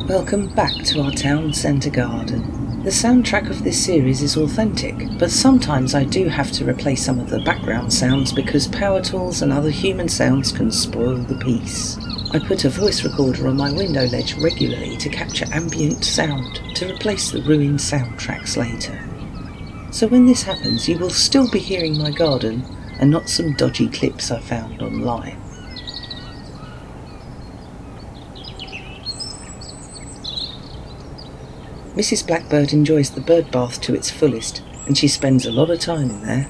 Welcome back to our town centre garden. The soundtrack of this series is authentic, but sometimes I do have to replace some of the background sounds because power tools and other human sounds can spoil the piece. I put a voice recorder on my window ledge regularly to capture ambient sound to replace the ruined soundtracks later. So when this happens, you will still be hearing my garden and not some dodgy clips I found online. Mrs. Blackbird enjoys the bird bath to its fullest, and she spends a lot of time in there.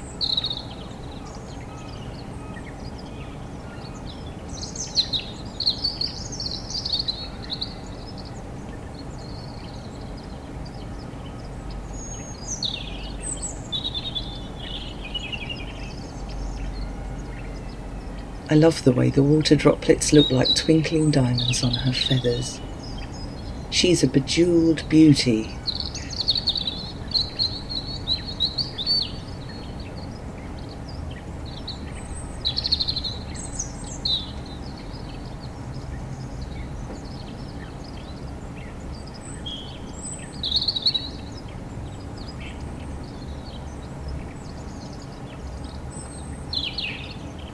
I love the way the water droplets look like twinkling diamonds on her feathers. She's a bejeweled beauty.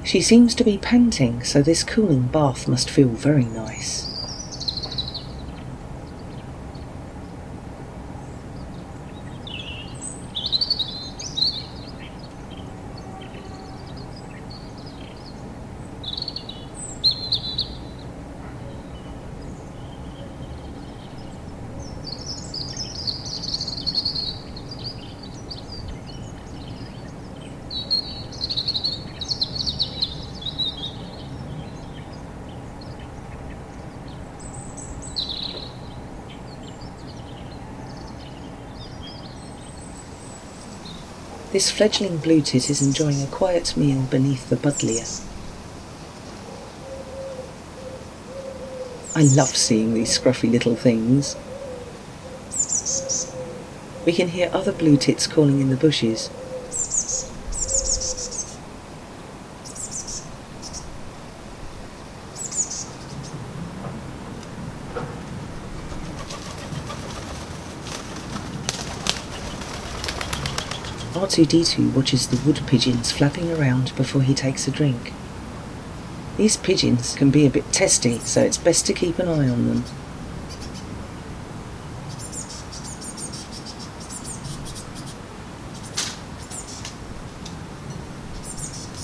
She seems to be panting, so this cooling bath must feel very nice. This fledgling blue tit is enjoying a quiet meal beneath the buddleia. I love seeing these scruffy little things. We can hear other blue tits calling in the bushes. R2-D2 watches the wood pigeons flapping around before he takes a drink. These pigeons can be a bit testy, so it's best to keep an eye on them.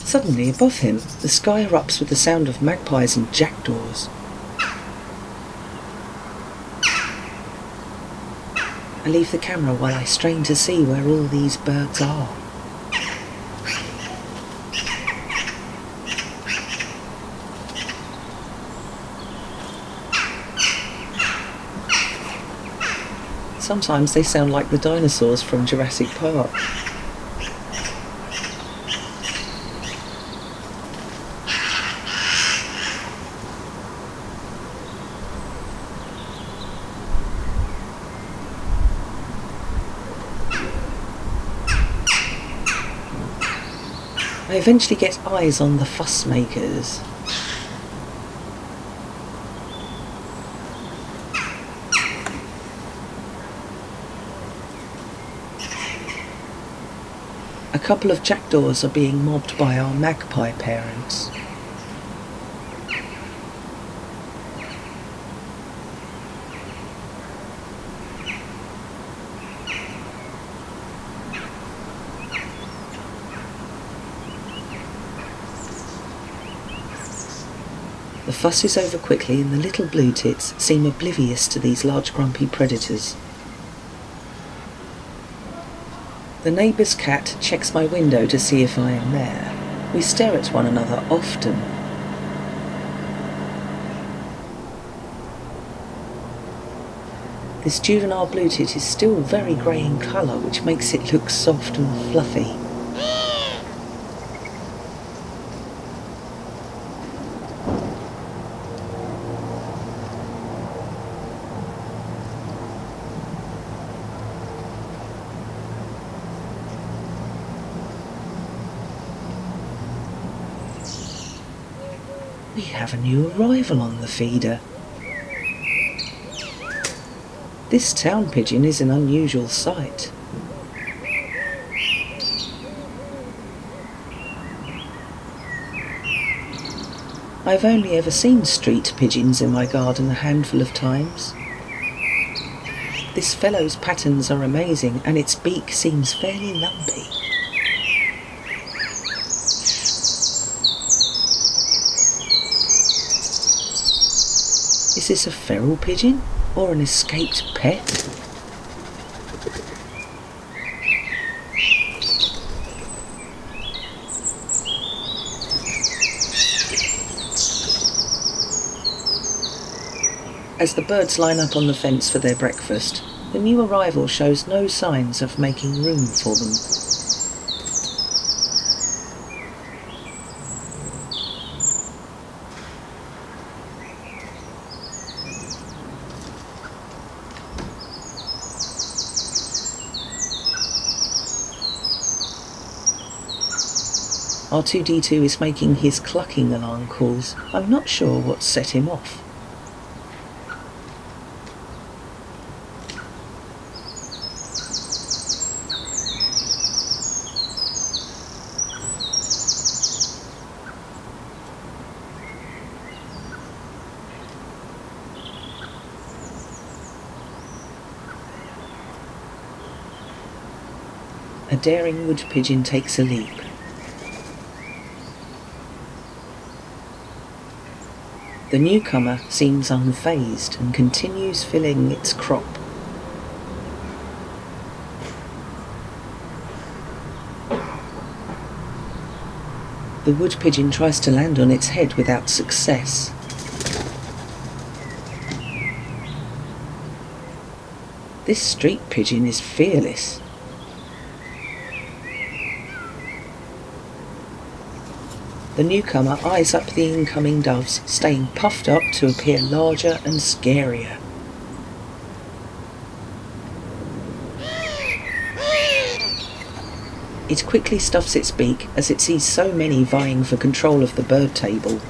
Suddenly, above him, the sky erupts with the sound of magpies and jackdaws. I leave the camera while I strain to see where all these birds are. Sometimes they sound like the dinosaurs from Jurassic Park. I eventually get eyes on the fuss makers. A couple of jackdaws are being mobbed by our magpie parents. The fuss is over quickly and the little blue tits seem oblivious to these large grumpy predators. The neighbour's cat checks my window to see if I am there. We stare at one another often. This juvenile blue tit is still very grey in colour, which makes it look soft and fluffy. We have a new arrival on the feeder. This town pigeon is an unusual sight. I've only ever seen street pigeons in my garden a handful of times. This fellow's patterns are amazing and its beak seems fairly lumpy. Is this a feral pigeon or an escaped pet? As the birds line up on the fence for their breakfast, the new arrival shows no signs of making room for them. R2-D2 is making his clucking alarm calls. I'm not sure what set him off. A daring wood pigeon takes a leap. The newcomer seems unfazed and continues filling its crop. The wood pigeon tries to land on its head without success. This street pigeon is fearless. The newcomer eyes up the incoming doves, staying puffed up to appear larger and scarier. It quickly stuffs its beak as it sees so many vying for control of the bird table.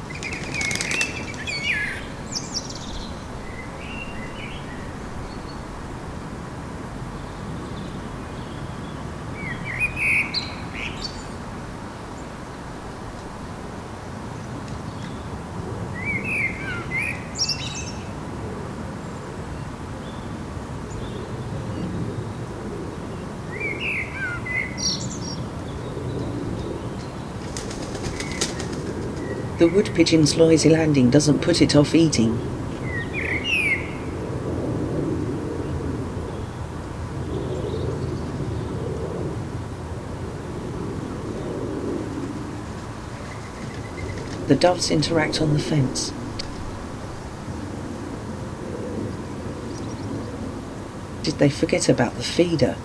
The wood pigeon's noisy landing doesn't put it off eating. The doves interact on the fence. Did they forget about the feeder?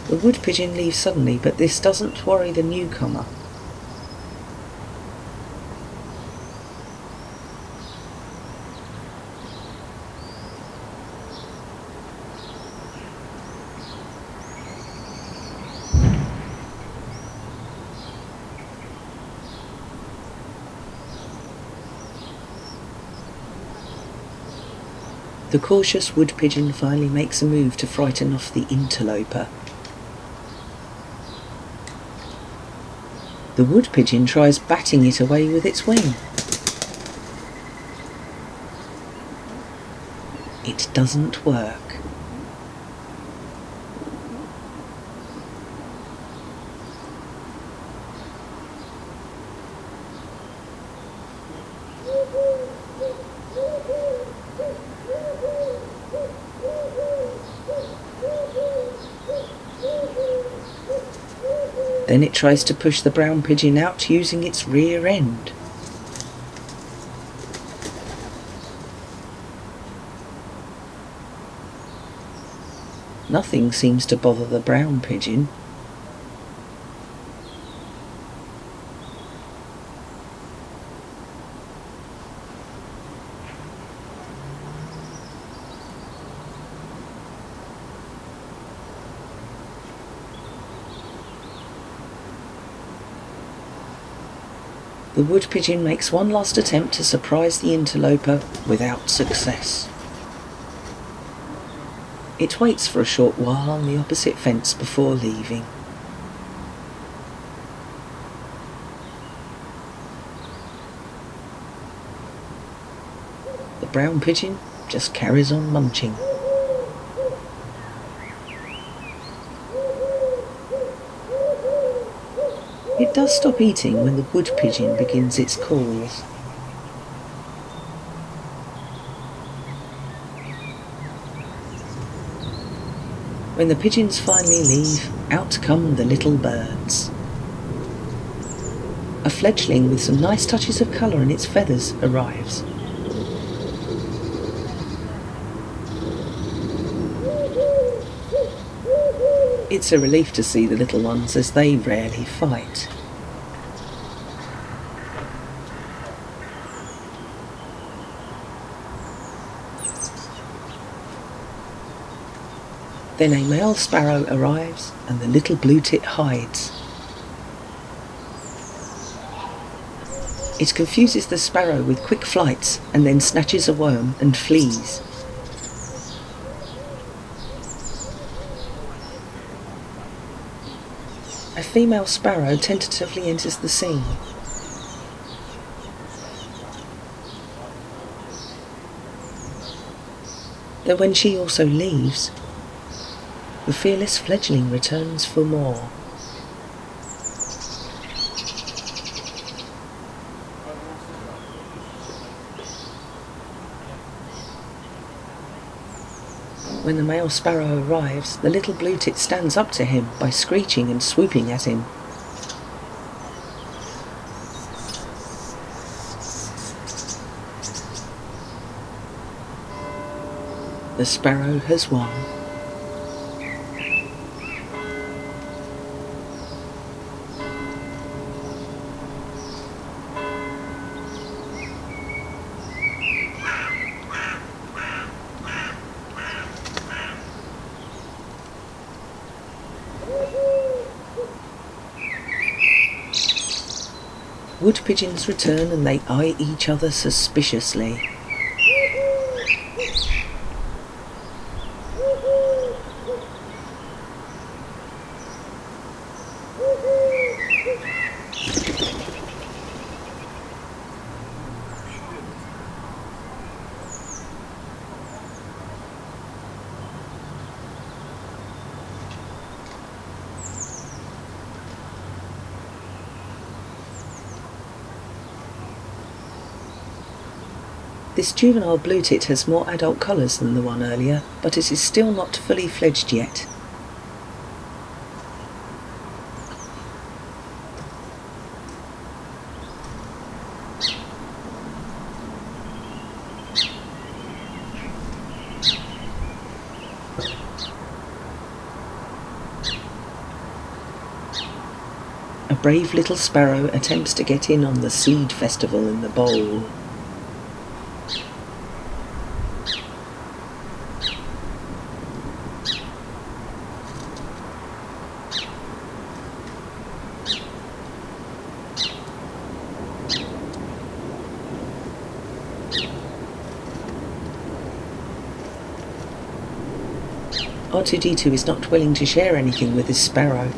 The wood pigeon leaves suddenly, but this doesn't worry the newcomer. The cautious wood pigeon finally makes a move to frighten off the interloper. The wood pigeon tries batting it away with its wing. It doesn't work. Then it tries to push the brown pigeon out using its rear end. Nothing seems to bother the brown pigeon. The wood pigeon makes one last attempt to surprise the interloper without success. It waits for a short while on the opposite fence before leaving. The brown pigeon just carries on munching. It does stop eating when the wood pigeon begins its calls. When the pigeons finally leave, out come the little birds. A fledgling with some nice touches of colour in its feathers arrives. It's a relief to see the little ones, as they rarely fight. Then a male sparrow arrives and the little blue tit hides. It confuses the sparrow with quick flights and then snatches a worm and flees. A female sparrow tentatively enters the scene. Though when she also leaves, the fearless fledgling returns for more. When the male sparrow arrives, the little blue tit stands up to him by screeching and swooping at him. The sparrow has won. Wood pigeons return and they eye each other suspiciously. This juvenile blue tit has more adult colours than the one earlier, but it is still not fully fledged yet. A brave little sparrow attempts to get in on the seed festival in the bowl. R2-D2 is not willing to share anything with his sparrow.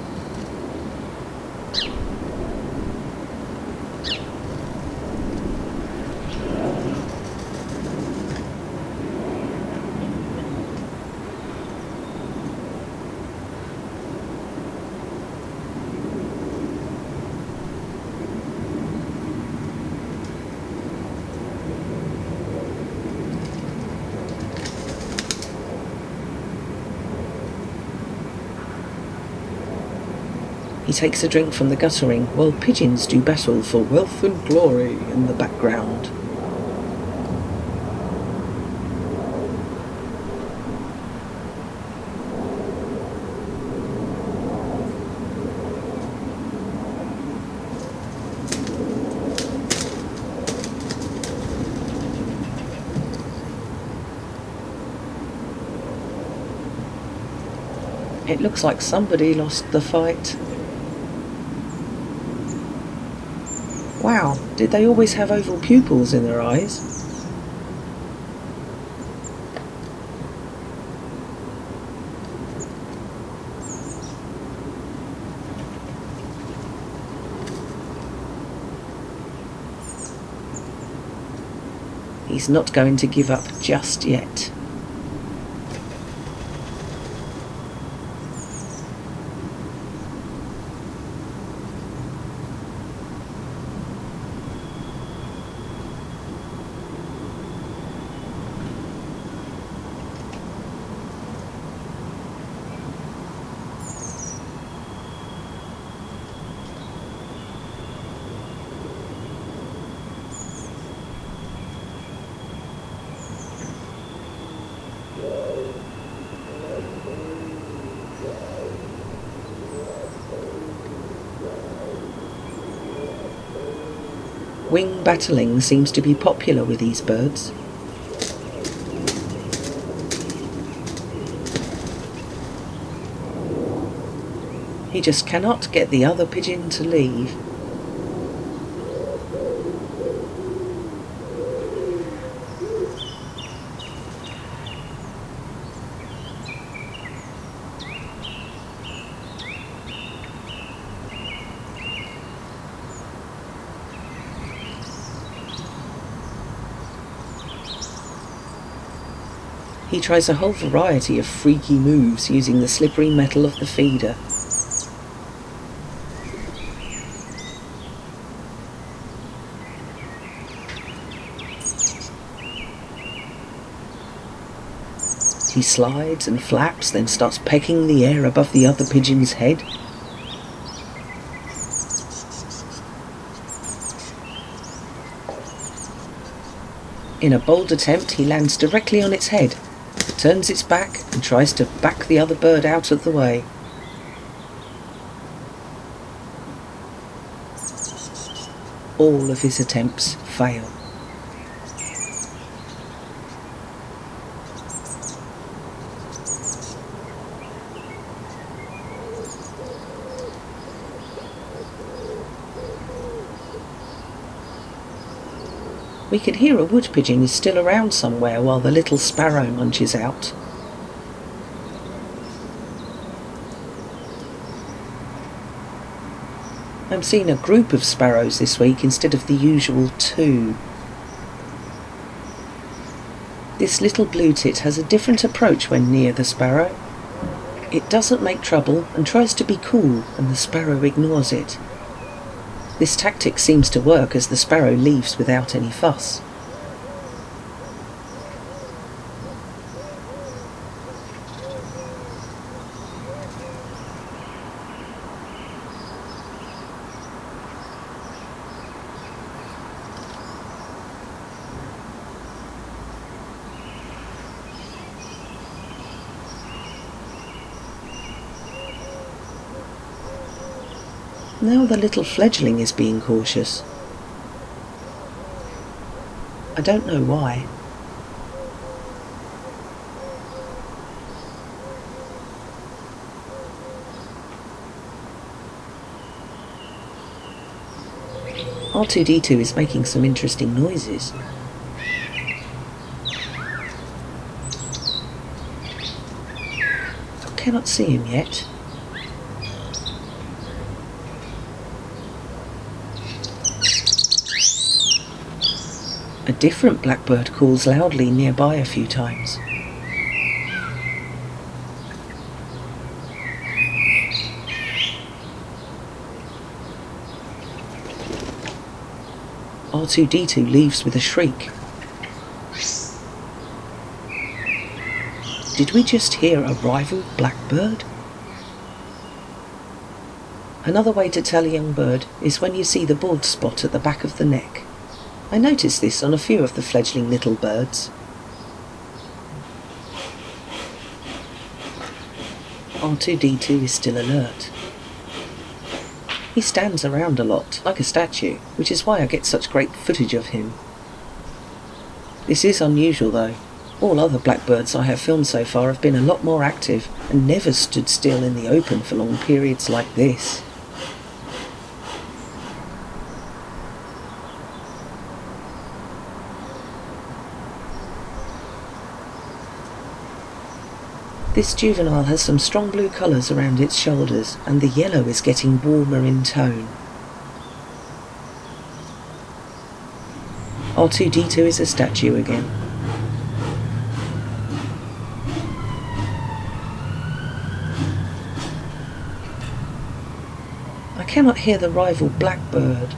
He takes a drink from the guttering, while pigeons do battle for wealth and glory in the background. It looks like somebody lost the fight. Wow, Did they always have oval pupils in their eyes? He's not going to give up just yet. Wing battling seems to be popular with these birds. He just cannot get the other pigeon to leave. He tries a whole variety of freaky moves using the slippery metal of the feeder. He slides and flaps, then starts pecking the air above the other pigeon's head. In a bold attempt, he lands directly on its head, turns its back and tries to back the other bird out of the way. All of his attempts fail. We can hear a wood pigeon is still around somewhere while the little sparrow munches out. I'm seeing a group of sparrows this week instead of the usual 2. This little blue tit has a different approach when near the sparrow. It doesn't make trouble and tries to be cool, and the sparrow ignores it. This tactic seems to work as the sparrow leaves without any fuss. Now the little fledgling is being cautious. I don't know why. R2-D2 is making some interesting noises. I cannot see him yet. A different blackbird calls loudly nearby a few times. R2-D2 leaves with a shriek. Did we just hear a rival blackbird? Another way to tell a young bird is when you see the bald spot at the back of the neck. I noticed this on a few of the fledgling little birds. R2-D2 is still alert. He stands around a lot, like a statue, which is why I get such great footage of him. This is unusual though. All other blackbirds I have filmed so far have been a lot more active and never stood still in the open for long periods like this. This juvenile has some strong blue colours around its shoulders, and the yellow is getting warmer in tone. R2-D2 is a statue again. I cannot hear the rival blackbird.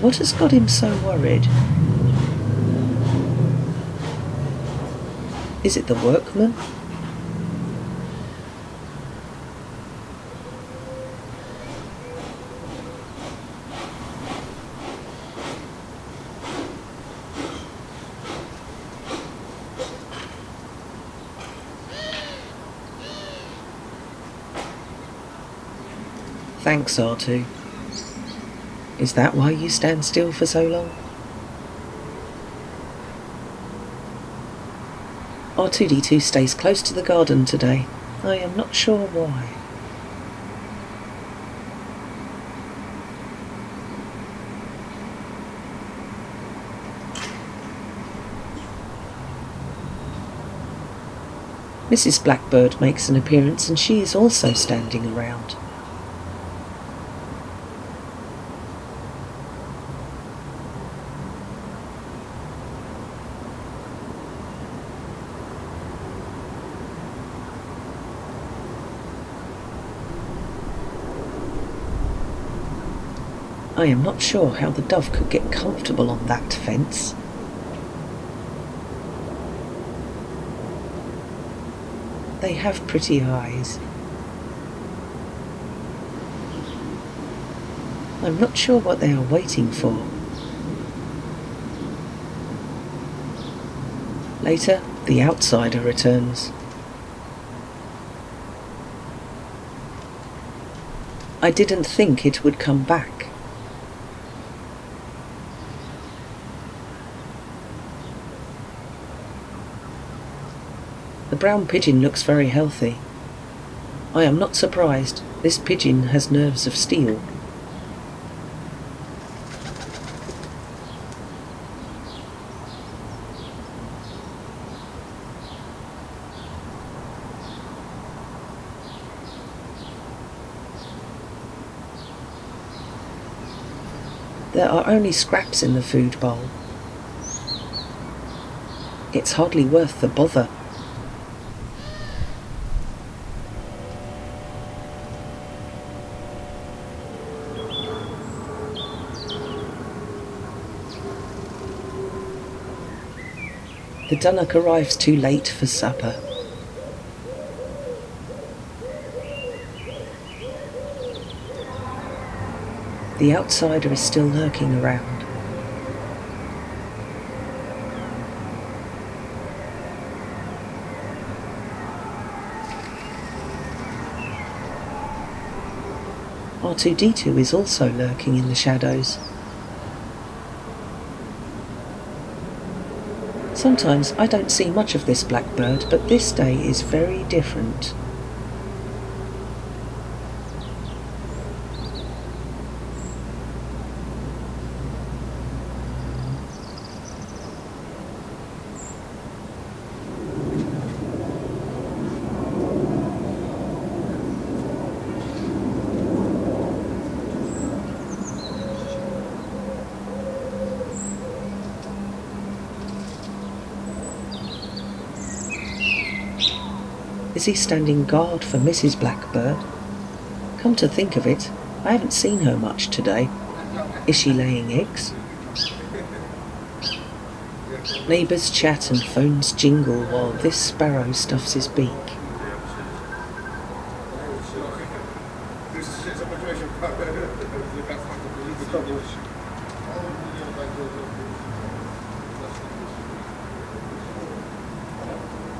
What has got him so worried? Is it the workman? Thanks, R2. Is that why you stand still for so long? R2-D2 stays close to the garden today. I am not sure why. Mrs. Blackbird makes an appearance and she is also standing around. I am not sure how the dove could get comfortable on that fence. They have pretty eyes. I'm not sure what they are waiting for. Later, the outsider returns. I didn't think it would come back. The brown pigeon looks very healthy. I am not surprised. This pigeon has nerves of steel. There are only scraps in the food bowl. It's hardly worth the bother. The dunnock arrives too late for supper. The outsider is still lurking around. R2-D2 is also lurking in the shadows. Sometimes I don't see much of this blackbird, but this day is very different. Is he standing guard for Mrs. Blackbird? Come to think of it, I haven't seen her much today. Is she laying eggs? Neighbours chat and phones jingle while this sparrow stuffs his beak.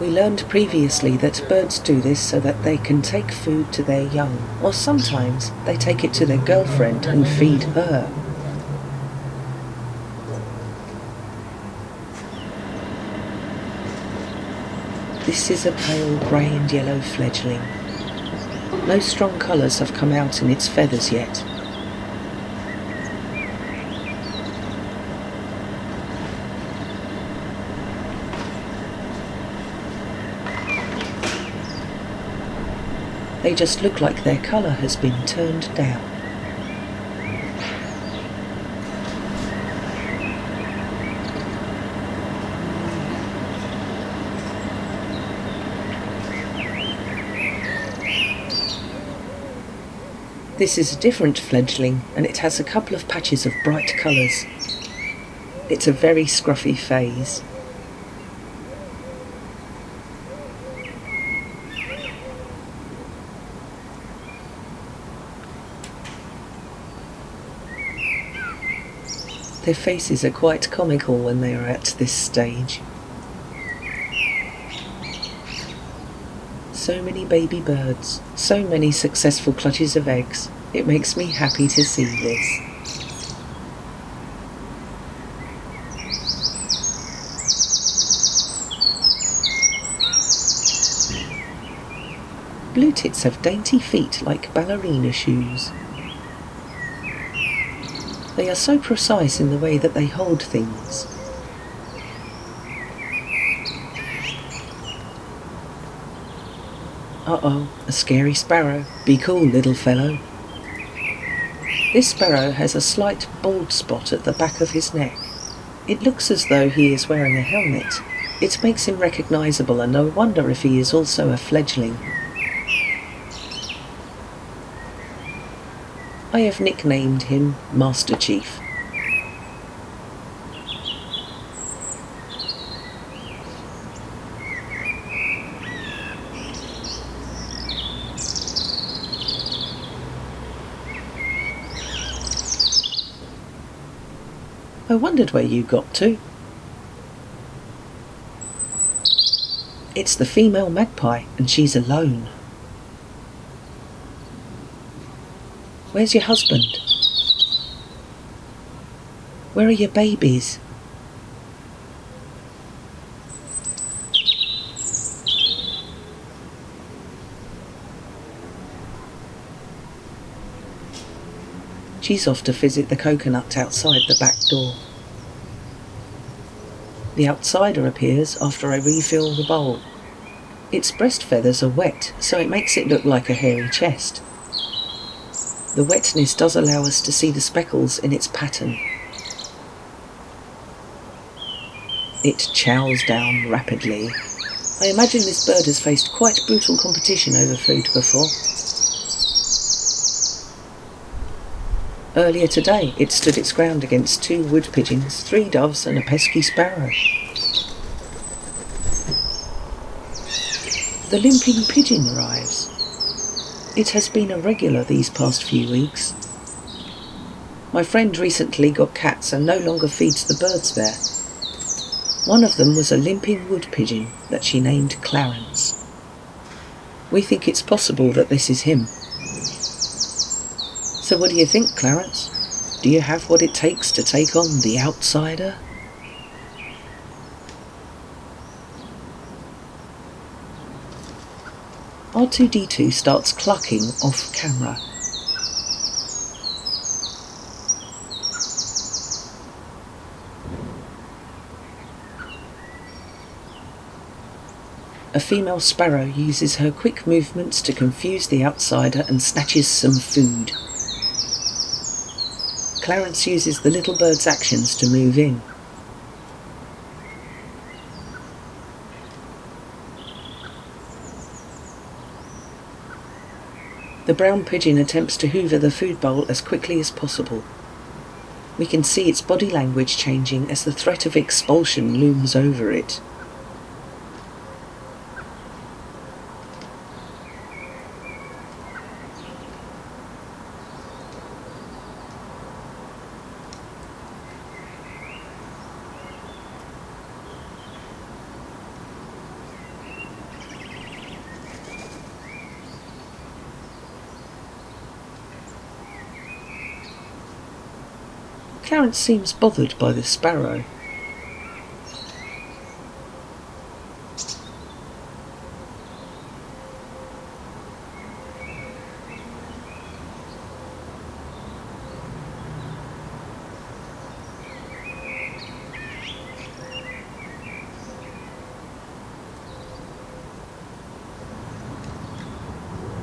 We learned previously that birds do this so that they can take food to their young, or sometimes they take it to their girlfriend and feed her. This is a pale grey and yellow fledgling. No strong colours have come out in its feathers yet. They just look like their colour has been turned down. This is a different fledgling, and it has a couple of patches of bright colours. It's a very scruffy phase. Their faces are quite comical when they are at this stage. So many baby birds, so many successful clutches of eggs. It makes me happy to see this. Blue tits have dainty feet like ballerina shoes. They are so precise in the way that they hold things. Uh-oh, a scary sparrow. Be cool, little fellow. This sparrow has a slight bald spot at the back of his neck. It looks as though he is wearing a helmet. It makes him recognisable, and no wonder if he is also a fledgling. I have nicknamed him Master Chief. I wondered where you got to. It's the female magpie, and she's alone. Where's your husband? Where are your babies? She's off to visit the coconut outside the back door. The outsider appears after I refill the bowl. Its breast feathers are wet, so it makes it look like a hairy chest. The wetness does allow us to see the speckles in its pattern. It chows down rapidly. I imagine this bird has faced quite brutal competition over food before. Earlier today, it stood its ground against 2 wood pigeons, 3 doves and a pesky sparrow. The limping pigeon arrives. It has been a regular these past few weeks. My friend recently got cats and no longer feeds the birds there. One of them was a limping wood pigeon that she named Clarence. We think it's possible that this is him. So what do you think, Clarence? Do you have what it takes to take on the outsider? R2-D2 starts clucking off camera. A female sparrow uses her quick movements to confuse the outsider and snatches some food. Clarence uses the little bird's actions to move in. The brown pigeon attempts to hoover the food bowl as quickly as possible. We can see its body language changing as the threat of expulsion looms over it. Clarence seems bothered by the sparrow.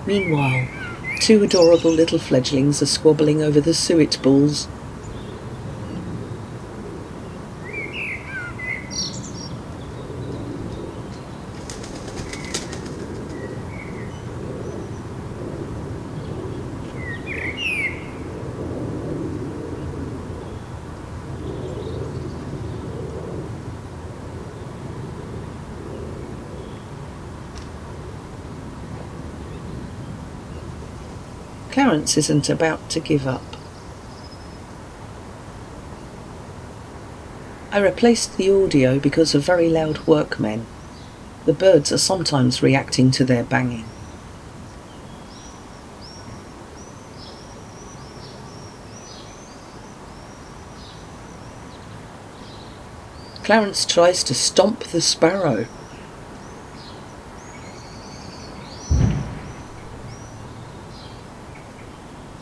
Meanwhile, two adorable little fledglings are squabbling over the suet balls. Clarence isn't about to give up. I replaced the audio because of very loud workmen. The birds are sometimes reacting to their banging. Clarence tries to stomp the sparrow.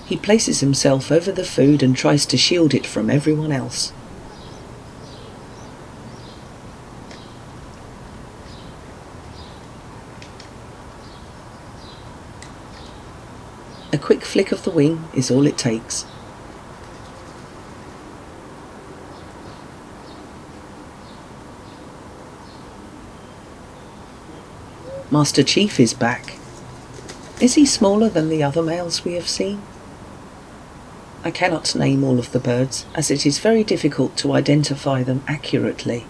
He places himself over the food and tries to shield it from everyone else. A quick flick of the wing is all it takes. Master Chief is back. Is he smaller than the other males we have seen? I cannot name all of the birds, as it is very difficult to identify them accurately.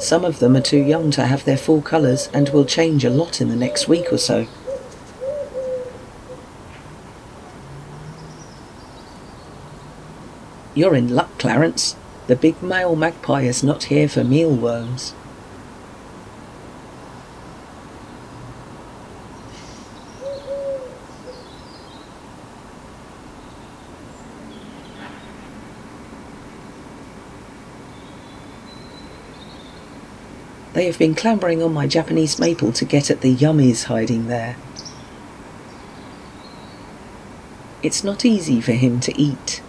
Some of them are too young to have their full colours and will change a lot in the next week or so. You're in luck, Clarence. The big male magpie is not here for mealworms. They have been clambering on my Japanese maple to get at the yummies hiding there. It's not easy for him to eat.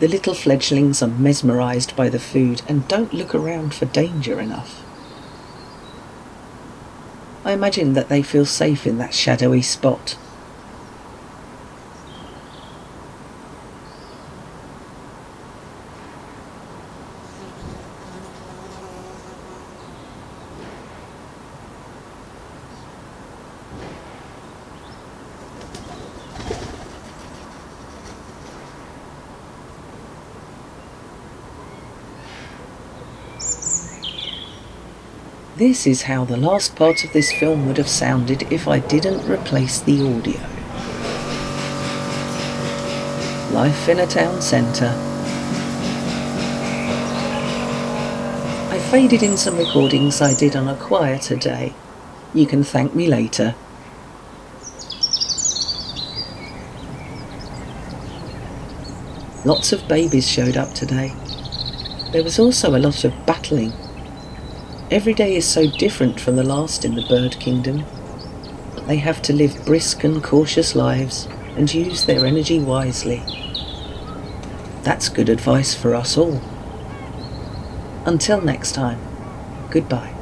The little fledglings are mesmerised by the food and don't look around for danger enough. I imagine that they feel safe in that shadowy spot. This is how the last part of this film would have sounded if I didn't replace the audio. Life in a town centre. I faded in some recordings I did on a quieter day. You can thank me later. Lots of babies showed up today. There was also a lot of battling. Every day is so different from the last in the bird kingdom. They have to live brisk and cautious lives and use their energy wisely. That's good advice for us all. Until next time, goodbye.